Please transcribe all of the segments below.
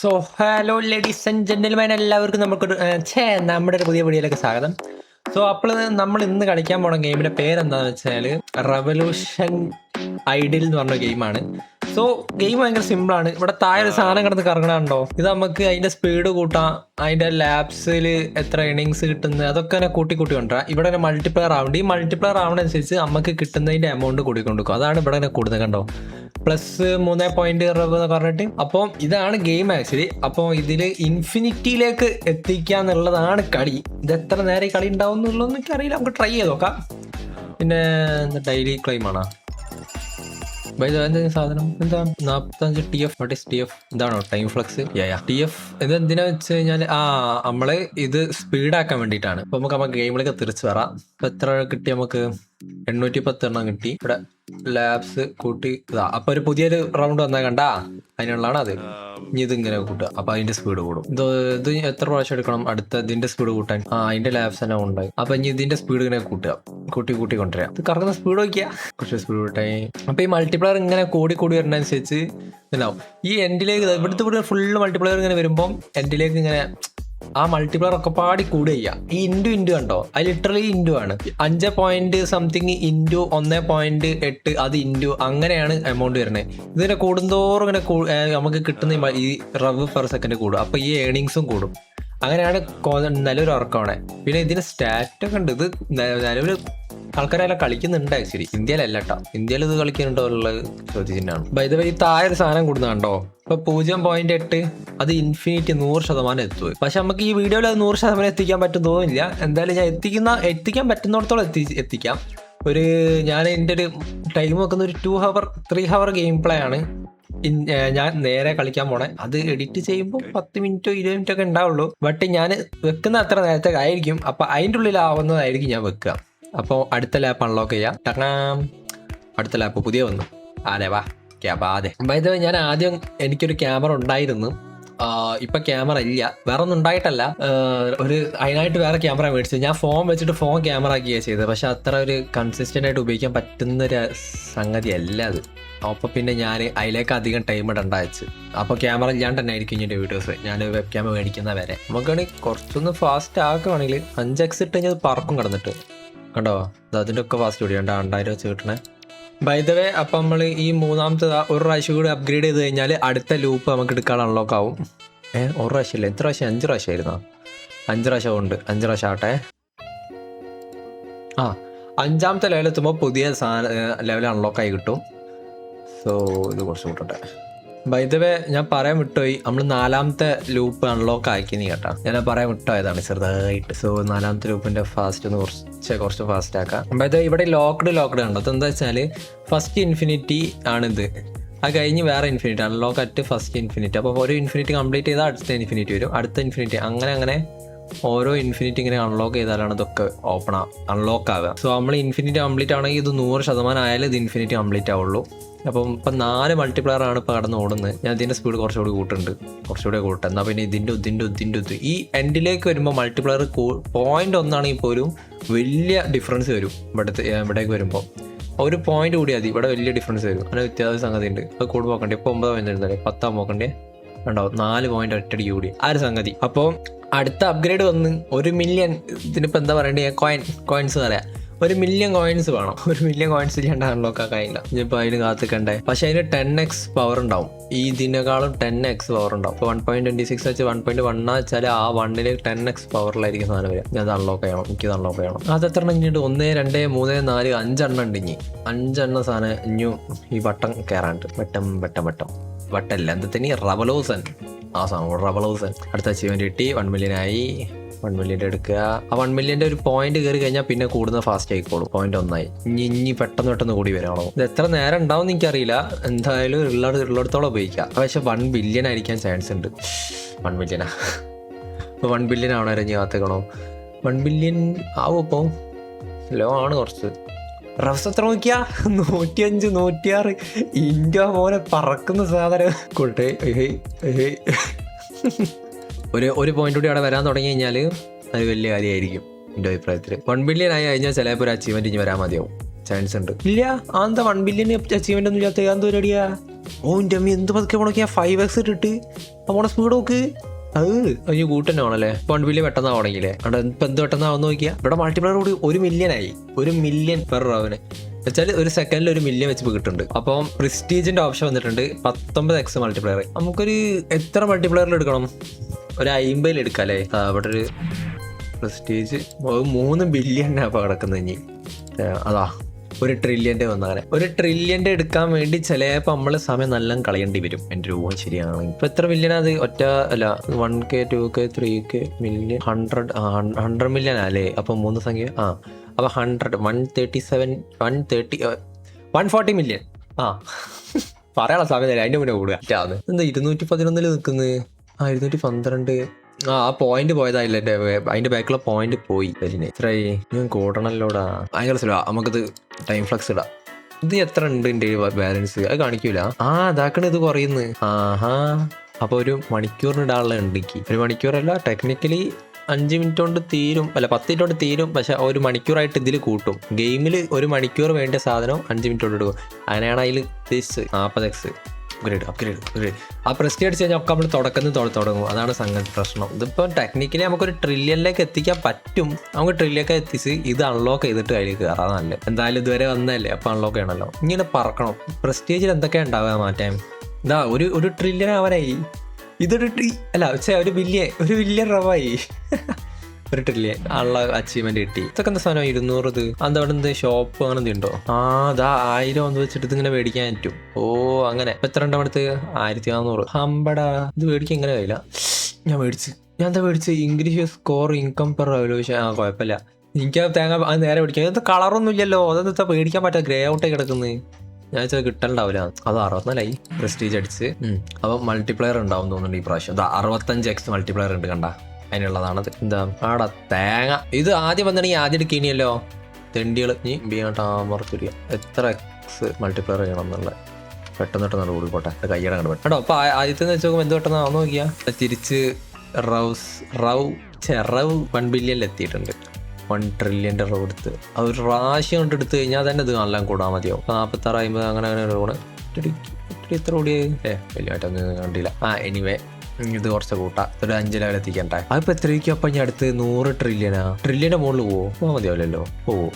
So hello ladies and gentleman, എല്ലാവർക്കും നമ്മുടെ ഒരു പുതിയ വീഡിയോയിലേക്ക് സ്വാഗതം. സോ അപ്പോൾ നമ്മൾ ഇന്ന് കളിക്കാൻ പോണ ഗെയിമിന്റെ പേരെന്താണെന്ന് വെച്ചാൽ റെവല്യൂഷൻ ഐഡിൽ എന്ന് പറഞ്ഞ ഗെയിമാണ്. സോ ഗെയിം ഭയങ്കര സിമ്പിളാണ്. ഇവിടെ താഴെ ഒരു സാധനം കിടന്ന് കറങ്ങണുണ്ടോ? ഇത് നമുക്ക് അതിന്റെ സ്പീഡ് കൂട്ടാം, അതിന്റെ ലാബ്സിൽ എത്ര ഇന്നിങ്സ് കിട്ടുന്നത് അതൊക്കെ തന്നെ കൂട്ടി കൊണ്ടുവരാം. ഇവിടെ ഒരു മൾട്ടിപ്ലെയർ ആവുന്നുണ്ട്. ഈ മൾട്ടിപ്ലെയർ ആവുന്നതനുസരിച്ച് നമുക്ക് കിട്ടുന്നതിന്റെ എമൗണ്ട് കൂടിക്കൊടുക്കും. അതാണ് ഇവിടെ തന്നെ കൂടുതൽ കണ്ടോ, പ്ലസ് 3.6 എന്ന് പറഞ്ഞിട്ട്. അപ്പോൾ ഇതാണ് ഗെയിം ആക്ച്വലി. അപ്പോൾ ഇതിൽ ഇൻഫിനിറ്റിയിലേക്ക് എത്തിക്കാന്നുള്ളതാണ് കളി. ഇത് എത്ര നേരം കളി ഉണ്ടാവും എന്നുള്ളതൊന്നും എനിക്ക് അറിയില്ല, നമുക്ക് ട്രൈ ചെയ്ത് നോക്കാം. പിന്നെ ഡെയിലി ക്ലെയിം ആണോ സാധനം? എന്താ 45 TF? What is TF? ഇതാണോ ടൈം ഫ്ലക്സ്? TF ഇത് എന്തിനാ വെച്ച് കഴിഞ്ഞാൽ നമ്മള് ഇത് സ്പീഡാക്കാൻ വേണ്ടിയിട്ടാണ്. അപ്പൊ നമുക്ക് ഗെയിമിലേക്ക് തിരിച്ചു വരാം. ഇപ്പൊ എത്ര കിട്ടി? നമുക്ക് 810 എണ്ണം കിട്ടി. ഇവിടെ ലാബ്സ് കൂട്ടി ഇതാ. അപ്പൊ ഒരു പുതിയൊരു റൗണ്ട് വന്നാൽ കണ്ടാ അതിനുള്ളതാണ് അത്. ഇനി ഇത് ഇങ്ങനെ കൂട്ടുക, അപ്പൊ അതിന്റെ സ്പീഡ് കൂടും. ഇത് എത്ര പ്രാവശ്യം എടുക്കണം അടുത്ത ഇതിന്റെ സ്പീഡ് കൂട്ടാൻ? അതിന്റെ ലാബ്സ് തന്നെ ഉണ്ടായി. അപ്പൊ ഇനി ഇതിന്റെ സ്പീഡ് ഇങ്ങനെ കൂട്ടുക, കൂട്ടി കൊണ്ടുവരാം. ഇത് കറങ്ങുന്ന സ്പീഡ് നോക്കിയാ കുറച്ച് സ്പീഡ് കൂട്ടായി. അപ്പൊ ഈ മൾട്ടിപ്ലെയർ ഇങ്ങനെ കൂടി വരുന്നതനുസരിച്ച് ഇതാവും. ഈ എൻഡിലേക്ക് ഇവിടുത്തെ കൂടി ഫുള്ള് മൾട്ടിപ്ലെയർ ഇങ്ങനെ വരുമ്പോൾ എൻഡിലേക്ക് ഇങ്ങനെ ആ മൾട്ടിപ്ലർ ഒക്കെ പാടി കൂടുക ചെയ്യാം. ഈ ഇൻറ്റു കണ്ടോ, അത് ലിറ്ററലി ഇൻറ്റു ആണ്. 5 പോയിന്റ് സംതിങ് ഇൻറ്റു 1.8 അത് ഇൻറ്റു അങ്ങനെയാണ് എമൗണ്ട് വരുന്നത്. ഇതിനെ കൂടുന്തോറും ഇങ്ങനെ നമുക്ക് കിട്ടുന്ന ഈ റവ് പെർ സെക്കൻഡ് കൂടും. അപ്പൊ ഈ ഏണിങ്സും കൂടും. അങ്ങനെയാണ് നല്ലൊരു ഉറക്കമാണ്. പിന്നെ ഇതിന് സ്റ്റാറ്റ് ഒക്കെ ഉണ്ട്. ഇത് നിലവിൽ ആൾക്കാരെല്ലാം കളിക്കുന്നുണ്ട് ആക്ച്വലി. ഇന്ത്യയിലല്ല കേട്ടോ. ഇന്ത്യയിൽ ഇത് കളിക്കുന്നുണ്ടോ ഉള്ളത് ചോദ്യചിഹ്നമാണ്. ബൈ ദ വേ ഈ താഴെ സാധനം കൂടുന്നുണ്ടോ? ഇപ്പൊ 0.8 അത് ഇൻഫിനിറ്റി 100% എത്തും. പക്ഷെ നമുക്ക് ഈ വീഡിയോയിൽ അത് 100% എത്തിക്കാൻ പറ്റും തോന്നില്ല. എന്തായാലും ഞാൻ എത്തിക്കാൻ പറ്റുന്നിടത്തോളം എത്തിക്കാം. ഞാൻ എൻ്റെ ഒരു ടൈം വെക്കുന്ന ഒരു 2 hour 3 hour ഗെയിം പ്ലേ ആണ് ഞാൻ നേരെ കളിക്കാൻ പോണേ. അത് എഡിറ്റ് ചെയ്യുമ്പോൾ 10 മിനിറ്റോ 20 മിനിറ്റോ ഒക്കെ ഉണ്ടാവുള്ളൂ. ബട്ട് ഞാൻ വെക്കുന്ന അത്ര നേരത്തെ ആയിരിക്കും. അപ്പൊ അതിൻ്റെ ഉള്ളിലാവുന്നതായിരിക്കും ഞാൻ വെക്കുക. അപ്പോൾ അടുത്ത ലാപ്പ് അൺലോക്ക് ചെയ്യാം. അടുത്ത ലാപ്പ് പുതിയ വന്നു. വാ ക്യാബാതെ. അതായത് ഞാൻ ആദ്യം എനിക്കൊരു ക്യാമറ ഉണ്ടായിരുന്നു. ഇപ്പൊ ക്യാമറ ഇല്ല. വേറെ ഒന്നും ഉണ്ടായിട്ടല്ല, അതിനായിട്ട് വേറെ ക്യാമറ മേടിച്ചത്. ഞാൻ ഫോൺ വെച്ചിട്ട് ഫോൺ ക്യാമറ ആക്കിയാണ് ചെയ്തത്. പക്ഷെ അത്ര ഒരു കൺസിസ്റ്റന്റ് ആയിട്ട് ഉപയോഗിക്കാൻ പറ്റുന്നൊരു സംഗതി അല്ല അത്. അപ്പൊ പിന്നെ ഞാൻ അതിലേക്ക് അധികം ടൈം ഇടണ്ട വെച്ച്. അപ്പൊ ക്യാമറ ഇല്ലാണ്ട് തന്നെ ആയിരിക്കും ഇതിന്റെ വീഡിയോസ്. ഞാൻ വെബ് ക്യാമറ മേടിക്കുന്ന വരെ നമുക്കാണെങ്കിൽ കുറച്ചൊന്ന് ഫാസ്റ്റ് ആക്കുകയാണെങ്കിൽ 5x ഇട്ട് കഴിഞ്ഞാൽ പറക്കും കിടന്നിട്ട് കണ്ടോ. അതിന്റെ ഒക്കെ ഫാസ്റ്റ് കൂടി 2000 വെച്ച് കിട്ടണേ. ബൈ ദ വേ, അപ്പം നമ്മൾ ഈ മൂന്നാമത്തെ ഒരു പ്രാവശ്യം കൂടി അപ്ഗ്രേഡ് ചെയ്ത് കഴിഞ്ഞാൽ അടുത്ത ലൂപ്പ് നമുക്ക് എടുക്കാൻ അൺലോക്ക് ആവും. ഒരു പ്രാവശ്യം ഇല്ല, എത്ര പ്രാവശ്യം? 5 പ്രാവശ്യമായിരുന്നോ? 5 പ്രാവശ്യം ഉണ്ട്. 5 പ്രാവശ്യം ആട്ടെ. 5ാമത്തെ ലെവൽ എത്തുമ്പോൾ പുതിയ ലെവൽ അൺലോക്കായി കിട്ടും. സോ ഇത് കുറച്ച് കൂട്ടട്ടെ. ബൈ ദ വേ, ഞാൻ പറയാൻ വിട്ടുപോയി, നമ്മൾ 4ാമത്തെ ലൂപ്പ് അൺലോക്ക് ആക്കിയെന്ന് കേട്ടാ. ഞാൻ പറയാൻ വിട്ടുപോയതാണ് ചെറുതായിട്ട്. സോ 4ാമത്തെ ലൂപ്പിന്റെ ഫാസ്റ്റ് ഒന്ന് കുറച്ച് ഫാസ്റ്റ് ആക്കാം. ബൈ ദ വേ, ഇവിടെ ലോക്ക്ഡ് കണ്ടോ. അതെന്താ വെച്ചാൽ ഫസ്റ്റ് ഇൻഫിനിറ്റി ആണിത്. അത് കഴിഞ്ഞ് വേറെ infinity unlock at first infinity. അപ്പോൾ ഒരു ഇൻഫിനിറ്റി കംപ്ലീറ്റ് ചെയ്താൽ അടുത്ത ഇൻഫിനിറ്റി വരും. അടുത്ത ഇൻഫിനിറ്റി അങ്ങനെ ഓരോ ഇൻഫിനിറ്റി ഇങ്ങനെ അൺലോക്ക് ചെയ്താലാണ് ഇതൊക്കെ അൺലോക്ക് ആവുക. സോ നമ്മൾ ഇൻഫിനിറ്റി കംപ്ലീറ്റ് ആണെങ്കിൽ ഇത് 100% ആയാലും ഇത് ഇൻഫിനിറ്റി കംപ്ലീറ്റ് ആവുള്ളൂ. അപ്പം ഇപ്പം 4 മൾട്ടിപ്ലെയർ ആണ് ഇപ്പോൾ കടന്ന് ഓടുന്നത്. ഞാൻ ഇതിൻ്റെ സ്പീഡ് കുറച്ചുകൂടി കൂട്ടും. എന്നാൽ പിന്നെ ഇതിൻ്റെ ഈ എൻഡിലേക്ക് വരുമ്പോൾ മൾട്ടിപ്ലെയർ പോയിന്റ് ഒന്നാണെങ്കിൽ പോലും വലിയ ഡിഫറൻസ് വരും. ഇവിടേക്ക് വരുമ്പോൾ ഒരു പോയിന്റ് കൂടിയാൽ മതി, ഇവിടെ വലിയ ഡിഫറൻസ് വരും. അങ്ങനെ വ്യത്യാസ സംഗതി ഉണ്ട്. അത് കൂടെ നോക്കണ്ടേ? ഇപ്പോൾ 9 പോയിന്റ് ഇരുന്നല്ലേ, 10 നോക്കണ്ടേ? ഉണ്ടാവും 4 പോയിന്റ് ഒറ്റടിക്ക് കൂടി ആ ഒരു സംഗതി. അപ്പോൾ അടുത്ത അപ്ഗ്രേഡ് വന്ന് 1 മില്യൺ. ഇതിനിപ്പോൾ എന്താ പറയണ്ടേ? കോയിൻസ് പറയാം. 1 മില്യൺ കോയിൻസ് വേണം. 1 മില്യൺ കോയിൻസ് ഇല്ലാണ്ട് അൺലോക്ക് ആക്കാനില്ല. ഇനിയിപ്പോൾ അതിന് കാത്തിക്കണ്ടേ. പക്ഷെ അതിന് 10x പവർ ഉണ്ടാവും. ഈ ഇതിനേക്കാളും 10x പവർ ഉണ്ടാവും. ഇപ്പോൾ 1.26 വെച്ച് 1.1 വെച്ചാൽ ആ 1ന് 10x പവറിലായിരിക്കും സാധനം വരിക. ഞാൻ അത് അൺലോക്ക് ചെയ്യണം. എനിക്കത് അൺലോക്ക് ചെയ്യണം. അത് എത്ര എണ്ണം ഇനിയുണ്ട്? 1 2 3 4 5 എണ്ണം ഉണ്ട്. ഇനി 5 എണ്ണം സാധനം ഇനിയും ഈ വട്ടം കയറാണ്ട്. വട്ടല്ല എന്തിനി റവലൂസൻ. ആ സാധനം റവലൂസൻ. അടുത്ത അച്ചീവ്മെന്റ് കിട്ടി. 1 മില്യൺ ആയി. 1 മില്യൻ്റെ എടുക്കുക. ആ 1 മില്യൻ്റെ ഒരു പോയിന്റ് കയറി കഴിഞ്ഞാൽ പിന്നെ കൂടുന്ന ഫാസ്റ്റ് ആയിക്കോളും. പോയിന്റ് 1 ആയി. ഇനി പെട്ടെന്ന് കൂടി വരാണോ. ഇത് എത്ര നേരം ഉണ്ടാവും എന്ന് എനിക്കറിയില്ല. എന്തായാലും ഉള്ളിടത്തോളം ഉപയോഗിക്കാം. പക്ഷെ 1 ബില്യൺ ആയിരിക്കാൻ ചാൻസ് ഉണ്ട്. 1 മില്യനാ. ഇപ്പോൾ 1 ബില്യൺ ആവണ വരെ കാത്തിക്കണോ? 1 ബില്യൺ ആവും. ഇപ്പോൾ ലോ ആണ് കുറച്ച്. റഫ്സ് എത്ര നോക്കിയാ? 105 106. ഇന്ത്യ പോലെ പറക്കുന്ന സാധനം കൊട്ടെ. ഒരു പോയിന്റ് കൂടി അവിടെ വരാൻ തുടങ്ങി കഴിഞ്ഞാൽ അത് വലിയ കാര്യമായിരിക്കും എൻ്റെ അഭിപ്രായത്തിൽ. 1 ബില്യൺ ആയി കഴിഞ്ഞാൽ ചിലപ്പോൾ ഒരു അച്ചീവ്മെന്റ് ഇനി വരാൻ മതിയാവും. ചാൻസ് ഉണ്ട്. ഇല്ല, എന്താ 1 ബില്യൺ അച്ചീവ്മെന്റ് ഒന്നും ഇല്ലാത്ത എന്ത് പരിപാടിയാ? ഓ എൻ്റെ അമ്മ എന്ത് പതുക്കെ പോണൊക്കെ 5x ഇട്ടിട്ട് നമ്മുടെ സ്പീഡ് നോക്ക്. അത് അയ്യോ കൂട്ടന്നെ ആണല്ലേ. 1 ബില്യൺ പെട്ടെന്ന് ആവണമെങ്കിലേ അവിടെ ഇപ്പം എന്ത് പെട്ടെന്നാവെന്ന് നോക്കിയാൽ ഇവിടെ മൾട്ടിപ്ലയർ കൂടി 1 മില്യൺ ആയി. 1 മില്യൺ പെർ റവന് വെച്ചാൽ ഒരു സെക്കൻഡിൽ 1 മില്യൺ വെച്ച് കിട്ടുന്നുണ്ട്. അപ്പം പ്രിസ്റ്റീജിന്റെ ഓപ്ഷൻ വന്നിട്ടുണ്ട് 19x മൾട്ടിപ്ലയർ. നമുക്കൊരു എത്ര മൾട്ടിപ്ലയറിൽ എടുക്കണം? ഒരു 50 എടുക്കാം അല്ലേ. അവിടെ ഒരു പ്രസ്റ്റീജ് 3 ബില്യൺ അപ്പോൾ കിടക്കുന്നത്. ഇനി അതാ 1 ട്രില്യൻ്റെ വന്നങ്ങനെ 1 ട്രില്യൻ്റെ എടുക്കാൻ വേണ്ടി ചിലപ്പോൾ നമ്മൾ സമയം നല്ല കളയേണ്ടി വരും. എൻ്റെ രൂപം ശരിയാണെങ്കിൽ ഇപ്പം എത്ര മില്യൺ അത് ഒറ്റ അല്ല 1K 2K 3K million 100 million അല്ലേ. അപ്പം 3 സംഖ്യ അപ്പോൾ 100 137 140 മില്യൺ പറയാനുള്ള സമയം തരാം. അതിൻ്റെ മുന്നേ കൂടുക എന്താ 211 നിൽക്കുന്നത്. 212 ആ പോയിന്റ് പോയതായില്ല. എൻ്റെ അതിൻ്റെ ബാക്കിലുള്ള പോയിന്റ് പോയി. എത്രയായി ഞാൻ കൂട്ടണല്ലോടാ. ഭയങ്കര സ്ഥലമാണ്. നമുക്കിത് ടൈം ഫ്ലക്സ് ഇടാം. ഇത് എത്ര ഉണ്ട് എൻ്റെ ബാലൻസ് അത് കാണിക്കൂല. അതാക്കണ ഇത് കുറയുന്നു. അപ്പൊ 1 മണിക്കൂറിന് ഇടാനുള്ള ഉണ്ടെങ്കിൽ 1 മണിക്കൂറല്ല ടെക്നിക്കലി 5 മിനിറ്റ് കൊണ്ട് തീരും. അല്ല 10 മിനിറ്റ് കൊണ്ട് തീരും. പക്ഷെ 1 മണിക്കൂറായിട്ട് ഇതിൽ കൂട്ടും. ഗെയിമിൽ 1 മണിക്കൂർ വേണ്ട സാധനം 5 മിനിറ്റ് കൊണ്ട് എടുക്കും. അങ്ങനെയാണ് അതിൽ ഉദ്ദേശിച്ചത് 40x അപ്ഗ്രേഡ്. ആ പ്രസ്റ്റീജ് അടിച്ച് കഴിഞ്ഞാൽ ഒക്കെ നമ്മൾ തുടങ്ങും. അതാണ് സംഗതി പ്രശ്നം. ഇതിപ്പോൾ ടെക്നിക്കലി നമുക്കൊരു ട്രില്യണിലേക്ക് എത്തിക്കാൻ പറ്റും. നമുക്ക് ട്രില്യനൊക്കെ എത്തിച്ച് ഇത് അൺലോക്ക് ചെയ്തിട്ട് അതിലേക്ക് കയറാൻ നല്ലത്. എന്തായാലും ഇതുവരെ വന്നതല്ലേ, അപ്പോൾ അൺലോക്ക് ചെയ്യണമല്ലോ. ഇങ്ങനെ പറക്കണം. പ്രസ്റ്റീജിൽ എന്തൊക്കെയാണ് ഉണ്ടാവുക മാറ്റാൻ? ഇതാ ഒരു ട്രില്യൺ ആവാനായി. ഇതൊരു ഒരു ബില്യൺ റവായി. 1 ട്രില്യൺ ഉള്ള അച്ചീവ്മെന്റ് കിട്ടി. ഇതൊക്കെ എന്താ സാധനം 200 ഇത് എന്താ അവിടെ എന്ത് ഷോപ്പ് അങ്ങനെ എന്തുണ്ടോ? അതാ 1000 ഒന്ന് വെച്ചിട്ട് ഇതിങ്ങനെ മേടിക്കാൻ പറ്റും. അങ്ങനെ എത്ര ഉണ്ട് അടുത്ത്? 1400. ഹമ്പടാ ഇത് മേടിക്കാൻ ഇങ്ങനെ കഴിയില്ല. ഞാൻ എന്താ മേടിച്ച് English score income per revolution. കുഴപ്പമില്ല. എനിക്ക് തേങ്ങ അത് നേരെ മേടിക്കാം. ഇതൊക്കെ കളറൊന്നും ഇല്ലല്ലോ. അതെന്താ മേടിക്കാൻ പറ്റാ ഗ്രേ ഔട്ടായി കിടക്കുന്നത്. ഞാൻ വെച്ചാൽ കിട്ടണ്ടാവില്ല. അത് 64 പ്രസ്റ്റീജ് അടിച്ച്. അപ്പം മൾട്ടിപ്ലയർ ഉണ്ടാവും തോന്നുന്നുണ്ട് ഈ പ്രാവശ്യം. 65x മൾട്ടിപ്ലയർ ഉണ്ട് കണ്ട. അതിനുള്ളതാണത്. എന്താ ആടാ തേങ്ങ. ഇത് ആദ്യം വന്നിട്ടുണ്ടെങ്കിൽ ആദ്യം എടുക്കണിയല്ലോ തെണ്ടികൾ. നീ മറച്ചുരിക എത്ര എക്സ് മൾട്ടിപ്ലയർ ചെയ്യണം എന്നുള്ള പെട്ടെന്ന് കൂടിക്കോട്ടെ. കയ്യട കണ്ടു കേട്ടോ. അപ്പൊ ആദ്യത്തെ വെച്ച് നോക്കുമ്പോൾ എന്ത് പെട്ടെന്ന് ആവുന്ന നോക്കിയാ തിരിച്ച് റവ് 1 ബില്യണിൽ എത്തിയിട്ടുണ്ട്. 1 ട്രില്യൻ്റെ റവ് എടുത്ത് ഒരു പ്രാവശ്യം കൊണ്ട് എടുത്തു കഴിഞ്ഞാൽ തന്നെ ഇത് നല്ല കൂടാൻ മതിയാവും. 46 50 അങ്ങനെ റോണ് എത്ര കൂടിയായി വലിയമായിട്ടൊന്നും കണ്ടില്ല. എനിവേ ഇത് കുറച്ച് കൂട്ടാം. ഒരു 5 ലെവൽ എത്തിക്കണ്ടേ. അതിപ്പോ എത്രയ്ക്കും. അപ്പൊ ഞാൻ അടുത്ത് 100 ട്രില്യന്റെ മുകളിൽ പോവോ മതിയാവില്ലല്ലോ.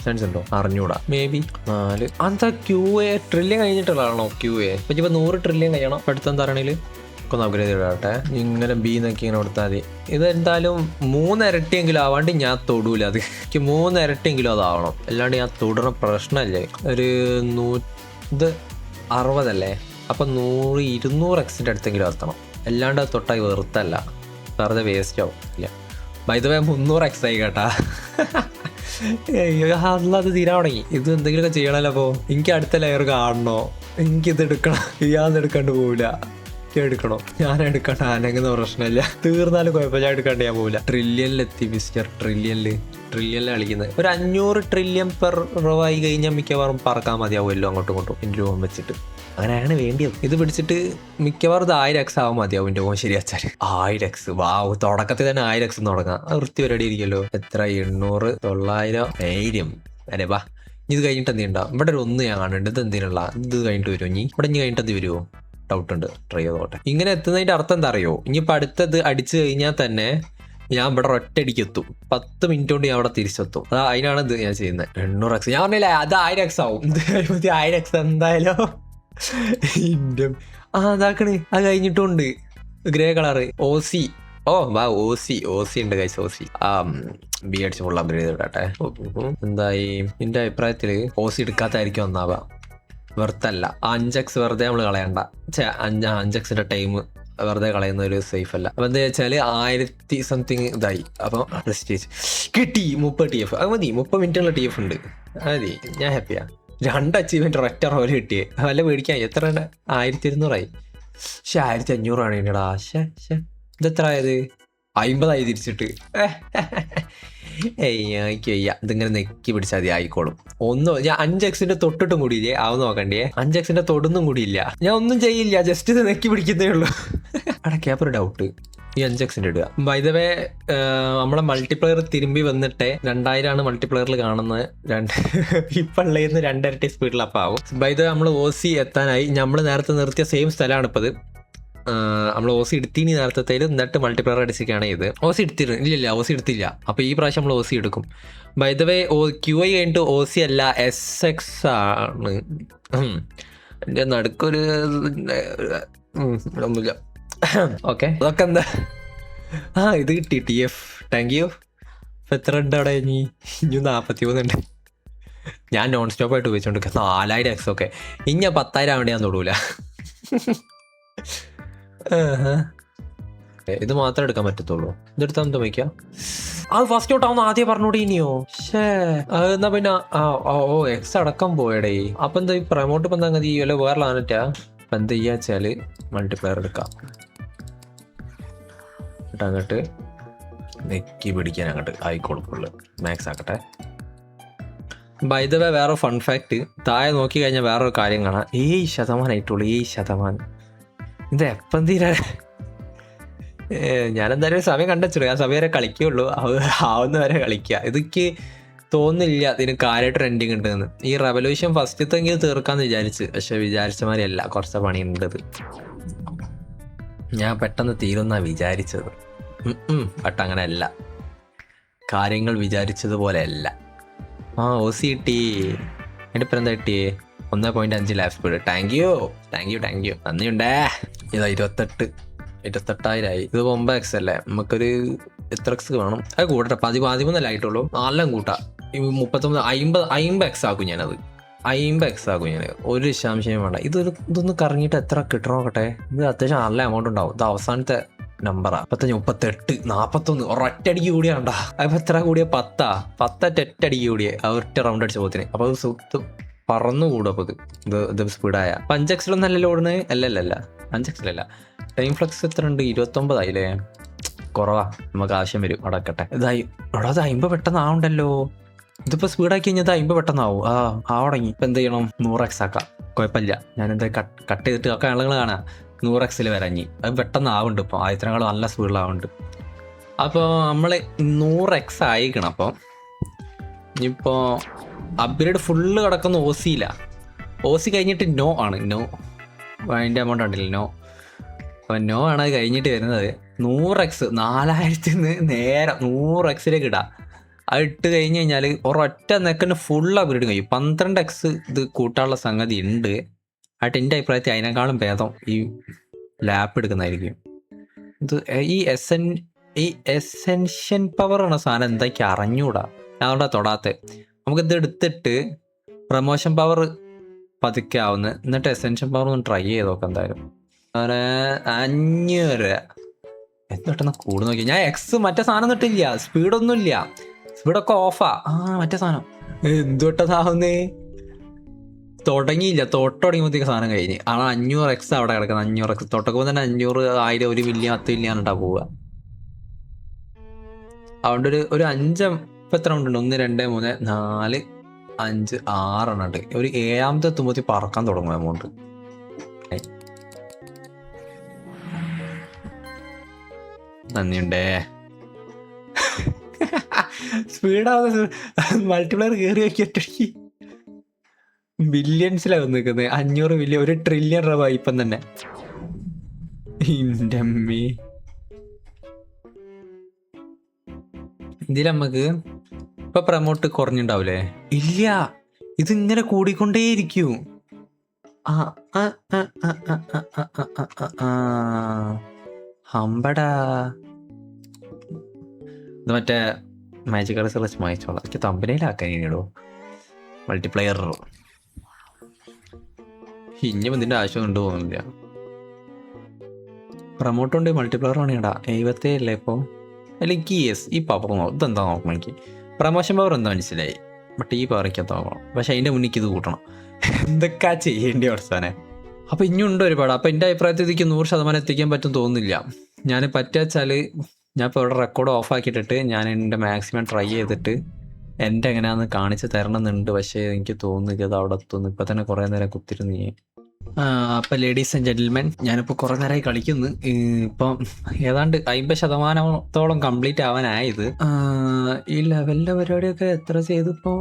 ചാൻസ് ഉണ്ടോ അറിഞ്ഞൂടാ. മേ ബി 4 എന്താ QA ട്രില്യൺ കഴിഞ്ഞിട്ടുള്ളതാണോ QA? അപ്പൊ ഇപ്പൊ 100 ട്രില്യൺ കഴിയണം. അടുത്തെന്താ പറയണേല് ഒന്ന് അപ്ഗ്രേഡ് ചെയ്തിട്ടെ. ഇങ്ങനെ B എന്നൊക്കെ ഇങ്ങനെ കൊടുത്താൽ മതി. ഇത് എന്തായാലും 3 ഇരട്ടിയെങ്കിലും ആവാണ്ട് ഞാൻ തൊടൂല. അത് എനിക്ക് 3 ഇരട്ടിയെങ്കിലും അതാവണം. അല്ലാണ്ട് ഞാൻ തൊടുന്ന പ്രശ്നമല്ലേ. ഒരു ഇത് 60 അല്ലേ. അപ്പൊ 200x അടുത്തെങ്കിലും എത്തണം. അല്ലാണ്ട് തൊട്ടായി വെറുത്തല്ല, വെറുതെ വേസ്റ്റ് ആവും. ഇല്ല ബൈ ദ വേ 300x ആയി കേട്ടാ. അത് തീരാൻ തുടങ്ങി. ഇത് എന്തെങ്കിലുമൊക്കെ ചെയ്യണല്ലോ. അപ്പോൾ എനിക്ക് അടുത്ത ലെയർ കാണണോ? എനിക്കിത് എടുക്കണം. ഇയാളെന്ന് എടുക്കാണ്ട് പോവില്ല. എടുക്കണോ? ഞാൻ എടുക്കണ്ട. അനങ്ങുന്ന പ്രശ്നമില്ല. തീർന്നാലും കുഴപ്പമില്ല. ഞാൻ എടുക്കാണ്ട് ഞാൻ പോവില്ല. ട്രില്യണിലെത്തി മിസ്റ്റർ. ട്രില്യണിൽ കളിക്കുന്നത്. ഒരു 500 ട്രില്യൺ പെർ റവായി കഴിഞ്ഞാൽ മിക്കവാറും പറക്കാൻ മതിയാവുമല്ലോ അങ്ങോട്ടും ഇങ്ങോട്ടും എൻ്റെ രൂപം വെച്ചിട്ട്. അങ്ങനെയാണ് വേണ്ടിയത്. ഇത് പിടിച്ചിട്ട് മിക്കവാറും ഇത് 1000x ആവാൻ മതിയാവും എൻ്റെ ഓൻ ശരിയാച്ചാൽ. 1000x വാവ്. തുടക്കത്തിൽ തന്നെ 1000x തുടങ്ങാം. വൃത്തി പരിപാടി ഇരിക്കുമല്ലോ. എത്ര 800 900 1000 അരെ വാ. ഇത് കഴിഞ്ഞിട്ട് എന്തുണ്ടാവും? ഇവിടെ ഒരു 1 ഞാൻ കാണുന്നുണ്ട്. ഇത് എന്തിനുള്ള? ഇത് കഴിഞ്ഞിട്ട് വരുമോ? ഇവിടെ ഇനി കഴിഞ്ഞിട്ട് എന്ത് വരുമോ? ഡൗട്ട് ഉണ്ട്. ട്രൈ ചെയ്തോട്ടെ. ഇങ്ങനെ എത്തുന്നതിൻ്റെ അർത്ഥം എന്താ അറിയോ? ഇനിയിപ്പോൾ അടുത്തത് അടിച്ചു കഴിഞ്ഞാൽ തന്നെ ഞാൻ ഇവിടെ ഒറ്റയടിക്ക് എത്തും. 10 മിനിറ്റ് കൊണ്ട് ഞാൻ അവിടെ തിരിച്ചെത്തും. അതിനാണ് ഇത് ഞാൻ ചെയ്യുന്നത്. 800x ഞാൻ പറഞ്ഞില്ലേ അത് 1000x ആവും. ഇത് 1000x എന്തായാലും അതാക്കണേ. അത് കഴിഞ്ഞിട്ടുണ്ട് ഗ്രേ കളറ് OC. OC ഉണ്ട് കൈസ്. OC B അടിച്ച് ഫുൾ അപ്ഗ്രേഡ് ചെയ്തിട്ടെ. എന്തായി എൻ്റെ അഭിപ്രായത്തില് OC എടുക്കാത്തായിരിക്കും ഒന്നാവുക. വെറുത്തല്ല. 5x വെറുതെ നമ്മൾ കളയണ്ട. 5xന്റെ ടൈം വെറുതെ കളയുന്ന ഒരു സേഫ് അല്ല. അപ്പൊ എന്താ വെച്ചാല് 1000 സംതിങ് ഇതായി. അപ്പൊ പ്രസ്റ്റീജ് കിട്ടി 30 TF. അത് മതി. 30 മിനിറ്റുള്ള TF ഉണ്ട്. മതി. ഞാൻ ഹാപ്പിയാ. 2 അച്ചീവ്മെന്റ് ഒറ്റ റോല് കിട്ടിയേ. വല്ല മേടിക്കാൻ എത്ര 1200 പക്ഷെ 1500 ആണ് എന്നടാ. ഇതെത്ര ആയത്? 50 തിരിച്ചിട്ട്. ഇതിങ്ങനെ നെക്കി പിടിച്ചാൽ മതി ആയിക്കോളും. ഞാൻ 5xന്റെ തൊട്ടിട്ടും കൂടിയില്ലേ. ആവും നോക്കണ്ടേ. 5xന്റെ തൊടുന്നും കൂടിയില്ല. ഞാൻ ഒന്നും ചെയ്യില്ല. ജസ്റ്റ് ഇത് നെക്കി പിടിക്കുന്നേ ഉള്ളൂ. അടക്കപ്പൊരു ഡൗട്ട്. ഈ 5x ഇടുക. ബൈ ദ വേ നമ്മളെ മൾട്ടിപ്ലെയർ തിരുമ്പി വന്നിട്ട് 2000 മൾട്ടിപ്ലെയറിൽ കാണുന്നത് ഇപ്പൊ ഉള്ളതിന്ന് 2 ഇരട്ടി സ്പീഡിൽ അപ്പം ആവും. ബൈ ദ വേ നമ്മൾ OC എത്താനായി. നമ്മൾ നേരത്തെ നിർത്തിയ സെയിം സ്ഥലമാണ് ഇപ്പത്. നമ്മൾ OC എടുത്തിന് നേരത്തെ, എന്നിട്ട് മൾട്ടിപ്ലെയർ അടിച്ചിട്ടാണ് ഇത്. OC എടുത്തിരുന്നു ഇല്ല, OC എടുത്തില്ല. അപ്പൊ ഈ പ്രാവശ്യം നമ്മൾ OC എടുക്കും. ബൈ ദ വേ QI കഴിഞ്ഞിട്ട് OC അല്ല SX ആണ്. എൻ്റെ നടുക്കൊരു ഒന്നുമില്ല. ഓക്കെ, അതൊക്കെ എന്താ. ഇത് കിട്ടി TF. Thank you. ഇപ്പൊ എത്ര ഉണ്ട് അവിടെ? ഇനി 43 ഉണ്ട്. ഞാൻ നോൺ സ്റ്റോപ്പ് ആയിട്ട് ഉപയോഗിച്ചോണ്ട് 4000x. ഓക്കെ, ഇനി 10,000 ആവേണ്ടി ഞാൻ തൊടൂല. ഇത് മാത്രമേ എടുക്കാൻ പറ്റത്തുള്ളൂ. ഇതെടുത്താൽ എന്താ വയ്ക്കാം? അത് ഫസ്റ്റ് ഔട്ട് ആവുന്ന ആദ്യം പറഞ്ഞോടി. ഇനിയോ എന്നാ പിന്നെ എക്സ് അടക്കം പോയടേ. അപ്പൊ എന്താ ഈ പ്രമോട്ട് ഇപ്പൊ എന്താ വല്ല വേറെ ലാനറ്റാ? അപ്പൊ എന്താ ചെയ്യാച്ചാല് മൾട്ടിപ്ലെയർ എടുക്കാം. അങ്ങോട്ട് നെക്കി പിടിക്കാൻ അങ്ങോട്ട് ആയിക്കോളും. ഫുള്ള് മാക്സ് ആക്കട്ടെ. ബൈ ദ വേ വേറെ ഫൺ ഫാക്ട്, താഴെ നോക്കി കഴിഞ്ഞാൽ വേറൊരു കാര്യം കാണാം. 7% ആയിട്ടുള്ളൂ. 7%. ഇത് എപ്പം തീരാ? ഞാനെന്തായാലും സമയം കണ്ടുവെച്ചിടും. ആ സമയം വരെ കളിക്കുള്ളൂ. ആവുന്ന വരെ കളിക്കുക. ഇതൊക്കെ തോന്നില്ല ഇതിന് കാര്യമായിട്ട് ട്രെൻഡിങ് ഉണ്ടെന്ന്. ഈ റെവല്യൂഷൻ ഫസ്റ്റത്തെങ്കിലും തീർക്കാന്ന് വിചാരിച്ച്, പക്ഷെ വിചാരിച്ച മാതിരിയല്ല. കുറച്ച് പണിയുണ്ടത്. ഞാൻ പെട്ടെന്ന് തീരുന്നാ വിചാരിച്ചത്. ബട്ട് അങ്ങനെ അല്ല, കാര്യങ്ങൾ വിചാരിച്ചതുപോലെ അല്ല. OC കിട്ടി. എൻ്റെ ഇപ്പം എന്താ കിട്ടിയേ? 1.5 ലാഫ് സ്പീഡ്. താങ്ക് യു നന്ദിയുണ്ടേ. ഇതാ 28,000 ഇത് 9x അല്ലേ? നമുക്കൊരു എത്ര എക്സ് വേണം? അത് കൂട്ടട്ടെ. 13 ആയിട്ടുള്ളൂ. നാലെല്ലാം കൂട്ടാ. 39 50x ആക്കും ഞാനത്. 50x ആക്കും ഞാൻ. ഒരു ശാംശയം വേണ്ട. ഇതൊന്ന് കറങ്ങിയിട്ട് എത്ര കിട്ടണോ നോക്കട്ടെ. ഇത് അത്യാവശ്യം നല്ല എമൗണ്ട് ഉണ്ടാവും. ഇത് അവസാനത്തെ നമ്പറാ. 38, 41 ഒരൊറ്റടിക്ക് കൂടിയാണ്ടാ. അപ്പൊ എത്ര കൂടിയ? 10 ഒറ്റടിക്ക് കൂടിയ ഒറ്റ റൗണ്ട് അടിച്ച പോത്തിന്. അപ്പൊ അത് സുത്ത് പറന്നുകൂടും. അപ്പൊ ഇത് സ്പീഡായ 5x നല്ല ഓടുന്നത്. അല്ലല്ല 5x ടൈം ഫ്ലക്സ് എത്ര ഉണ്ട്? 29 ആയില്ലേ? കുറവാ. നമുക്ക് ആവശ്യം വരും. അടക്കട്ടെ. ഇതായി അവിടെ. അത് 50 പെട്ടെന്ന് ആവണ്ടല്ലോ. ഇതിപ്പോ സ്പീഡാക്കി കഴിഞ്ഞാൽ 50 പെട്ടെന്നാവും. തുടങ്ങി. ഇപ്പൊ എന്ത് ചെയ്യണം? 100x ആക്കാം. കുഴപ്പമില്ല. ഞാനെന്താ കട്ട് ചെയ്തിട്ട് ഒക്കെ ആളുകൾ കാണാം 100x വരഞ്ഞി. അത് പെട്ടെന്ന് ആവുന്നുണ്ട്. ഇപ്പോൾ ആദ്യത്തിനേക്കാൾ നല്ല സ്പീഡിലാവുന്നുണ്ട്. അപ്പോൾ നമ്മൾ 100x ആയിക്കണം. അപ്പോൾ ഇനിയിപ്പോൾ അപ്ഗ്രേഡ് ഫുള്ള് കിടക്കുന്ന OC OC കഴിഞ്ഞിട്ട് നോ ആണ്. നോ അതിൻ്റെ എമൗണ്ട് ഉണ്ടല്ലോ. നോ. അപ്പോൾ നോ ആണ് അത് കഴിഞ്ഞിട്ട് വരുന്നത്. 100x 4000 നേരെ 100x ഇടാം. അത് ഇട്ട് കഴിഞ്ഞ് കഴിഞ്ഞാൽ ഒരൊറ്റ നെക്കിന് ഫുൾ അപ്ഗ്രേഡ് കഴിയും. 12x ഇത് കൂട്ടാനുള്ള സംഗതി ഉണ്ട്. ആയിട്ട് എൻ്റെ അഭിപ്രായത്തിൽ അതിനേക്കാളും ഭേദം ഈ ലാപ്പ് എടുക്കുന്നതായിരിക്കും. ഇത് ഈ എസെൻഷ്യൻ പവർ എന്ന സാധനം എന്തൊക്കെ അറിഞ്ഞൂടാ. ഞാനവിടെ തൊടാത്തെ. നമുക്കിത് എടുത്തിട്ട് പ്രമോഷൻ പവർ പതുക്കെ ആവുന്നു. എന്നിട്ട് എസെൻഷ്യൻ പവർ ഒന്ന് ട്രൈ ചെയ്ത് നോക്കാം. എന്തായാലും 500 എന്നിട്ടെന്നാ കൂട് നോക്കി. ഞാൻ എക്സ് മറ്റേ സാധനം തൊട്ടില്ല. സ്പീഡൊന്നും ഇല്ല. സ്പീഡൊക്കെ ഓഫാ. ആ മറ്റേ സാധനം എന്തുട്ടതാവുന്നേ തുടങ്ങിയില്ല. തൊട്ടുടങ്ങിയപ്പോഴത്തേക്ക് സാധനം കഴിഞ്ഞ്. 500x അവിടെ കിടക്കുന്നത്. 500x തൊട്ടക്കുമ്പോൾ തന്നെ 500, 1000, 1 മില്യൺ 10 മില്യൺ ഉണ്ടാ പോവുക. അതുകൊണ്ട് ഒരു 5 ഇപ്പം എത്ര ഉണ്ട്? 1, 2, 3, 4, 5, 6 ഉണ്ട്. ഒരു 7ാമത്തെ എത്തുമ്പോഴത്തേക്ക് പറക്കാൻ തുടങ്ങും എമൗണ്ട്. നന്ദിയുണ്ടേ. സ്പീഡാവുന്ന മൾട്ടിപ്ലെയർ കയറി വയ്ക്കി ബില്യൺസിലാണ് നിൽക്കുന്നത്. 500 മില്യൺ, 1 ട്രില്യൺ രൂപ ഇപ്പം തന്നെ. ഇതിൽ നമുക്ക് ഇപ്പൊ പ്രമോട്ട് കുറഞ്ഞിണ്ടാവൂലേ? ഇല്ല, ഇതിങ്ങനെ കൂടിക്കൊണ്ടേയിരിക്കും. ഹമ്പടാ. ഇത് മറ്റേ മാജിക് റിസർച്ച് വായിച്ചോളാം. എനിക്ക് തമ്പനയിലാക്കാൻ ഇനിയിടോ മൾട്ടിപ്ലെയർ. ഇനിയും ഇതിൻ്റെ ആവശ്യം കൊണ്ട് പോകുന്നില്ല. പ്രമോട്ട് കൊണ്ട് മൾട്ടിപ്ലെയർ പണിയടാ. 77 അല്ലേ ഇപ്പോൾ? അല്ലെങ്കിൽ ഈ പവർ ഇതെന്താ നോക്കണം. എനിക്ക് പ്രമോഷൻ പവർ എന്താ മനസ്സിലായി. ബട്ട് ഈ പവറയ്ക്കകത്ത് നോക്കണം. പക്ഷെ അതിൻ്റെ മുന്നിൽ ഇത് കൂട്ടണം. എന്തൊക്കെ ചെയ്യേണ്ടി അവസാനെ. അപ്പോൾ ഇനിയുണ്ട് ഒരുപാട്. അപ്പോൾ എൻ്റെ അഭിപ്രായത്തിൽ ഇതിക്ക് 100% എത്തിക്കാൻ പറ്റും തോന്നുന്നില്ല. ഞാൻ പറ്റുവെച്ചാൽ ഞാൻ ഇപ്പോൾ ഇവിടെ റെക്കോർഡ് ഓഫ് ആക്കിയിട്ടിട്ട് ഞാൻ എൻ്റെ മാക്സിമം ട്രൈ ചെയ്തിട്ട് എൻ്റെ എങ്ങനെയാണെന്ന് കാണിച്ച് തരണമെന്നുണ്ട്. പക്ഷേ എനിക്ക് തോന്നുന്നില്ല അത് അവിടെ എത്തുന്നു. ഇപ്പം തന്നെ കുറേ നേരം കുത്തിരുന്ന് അപ്പം ലേഡീസ് ആൻഡ് ജെന്റിൽമെൻ, ഞാനിപ്പോൾ കുറേ നേരമായി കളിക്കുന്നു. ഇപ്പം ഏതാണ്ട് 50% കംപ്ലീറ്റ് ആവാനായത്. ഈ ലെവലിൻ്റെ പരിപാടിയൊക്കെ എത്ര ചെയ്തിപ്പോൾ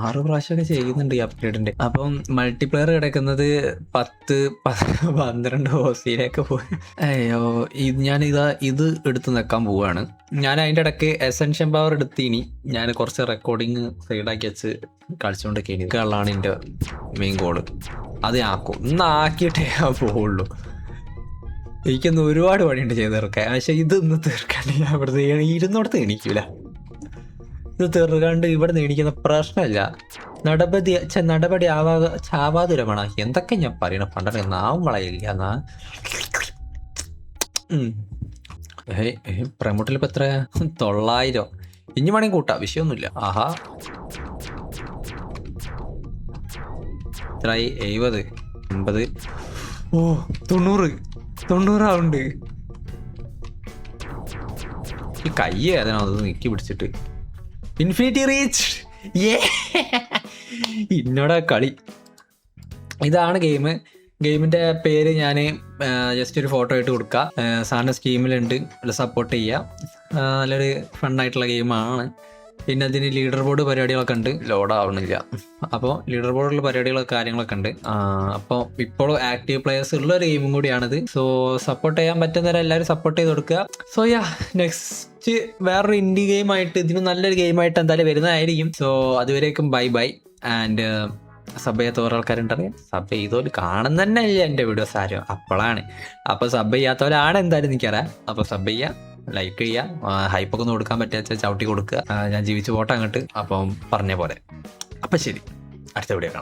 6 പ്രാവശ്യമൊക്കെ ചെയ്യുന്നുണ്ട് ഈ അപ്ഗ്രേഡിൻ്റെ. അപ്പം മൾട്ടിപ്ലെയർ കിടക്കുന്നത് 10-12 ഓസിയിലേക്ക് പോയി. അയ്യോ, ഇത് എടുത്ത് നിൽക്കാൻ പോവാണ് ഞാൻ. അതിൻ്റെ ഇടയ്ക്ക് എസെൻഷ്യൻ പവർ എടുത്തിനി ഞാൻ കുറച്ച് റെക്കോർഡിങ് സൈഡാക്കി വെച്ച് കളിച്ചുകൊണ്ടൊക്കെ എനിക്കുള്ളതാണ് എൻ്റെ മെയിൻ ഗോള്. അത് ആക്കും, ഇന്നാക്കിയിട്ടേ ഞാൻ പോവുള്ളൂ. എനിക്കൊന്ന് ഒരുപാട് പണിയുണ്ട് ചെയ്ത് തീർക്കാൻ. പക്ഷെ ഇതൊന്ന് തീർക്കാണ്ട് ഞാൻ ഇവിടുന്ന് ഇരുന്നോടത്ത് എണീക്കൂല. ഇത് തീർക്കാണ്ട് ഇവിടുന്ന് എണീക്കുന്ന പ്രശ്നമില്ല. നടപടി ചാവാതുരമാണ്. എന്തൊക്കെ ഞാൻ പറയണ പണ്ടേ നാവും വളയില്ല എന്നാ. പ്രമോട്ടിൽ ഇപ്പം എത്ര? 900. ഇനി വേണമെങ്കിൽ കൂട്ടാം, വിഷയമൊന്നുമില്ല. ആഹാ, എത്രയായി? 70, 80, 90 ആവുന്നുണ്ട്. ഈ കൈ അതിനകത്ത് നീക്കി പിടിച്ചിട്ട് ഇൻഫിനിറ്റി റീച്ച്. ഇന്നോടാ കളി. ഇതാണ് ഗെയിമിൻ്റെ പേര്. ഞാൻ ജസ്റ്റ് ഒരു ഫോട്ടോ ഇട്ട് കൊടുക്കാം. സാറിൻ്റെ സ്കീമിലുണ്ട്, സപ്പോർട്ട് ചെയ്യുക. നല്ലൊരു ഫണ്ണായിട്ടുള്ള ഗെയിമാണ്. പിന്നെ അതിന് ലീഡർ ബോർഡ് പരിപാടികളൊക്കെ ഉണ്ട്. ലോഡ് ആവണില്ല. അപ്പോൾ ലീഡർ ബോർഡിലുള്ള പരിപാടികളൊക്കെ കാര്യങ്ങളൊക്കെ ഉണ്ട്. അപ്പോൾ ഇപ്പോൾ ആക്റ്റീവ് പ്ലേയേഴ്സ് ഉള്ള ഒരു ഗെയിമും കൂടിയാണിത്. സോ സപ്പോർട്ട് ചെയ്യാൻ പറ്റുന്നവരെല്ലാവരും സപ്പോർട്ട് ചെയ്ത് കൊടുക്കുക. സോ നെക്സ്റ്റ് വേറൊരു ഇൻഡി ഗെയിമായിട്ട്, ഇതിന് നല്ലൊരു ഗെയിമായിട്ട് എന്തായാലും വരുന്നതായിരിക്കും. സോ അതുവരേക്കും ബൈ. ആൻഡ് സബ് ചെയ്യാത്ത ഓരോ ആൾക്കാരുണ്ടറിയാം. സബ് ചെയ്തോല് കാണുന്ന തന്നെ ഇല്ല എൻ്റെ വീഡിയോസ് ആരും. അപ്പോഴാണ്. അപ്പോൾ സബ് ചെയ്യാത്തവരാണ് എന്തായാലും എനിക്കറിയാം. അപ്പോൾ സബ് ചെയ്യുക, ലൈക്ക് ചെയ്യുക, ഹൈപ്പൊക്കെ ഒന്ന് കൊടുക്കാൻ പറ്റുക ചവിട്ടി കൊടുക്കുക. ഞാൻ ജീവിച്ചു പോട്ടെ അങ്ങോട്ട്. അപ്പം പറഞ്ഞ പോലെ. അപ്പം ശരി, അടുത്ത വീഡിയോ കാണാം.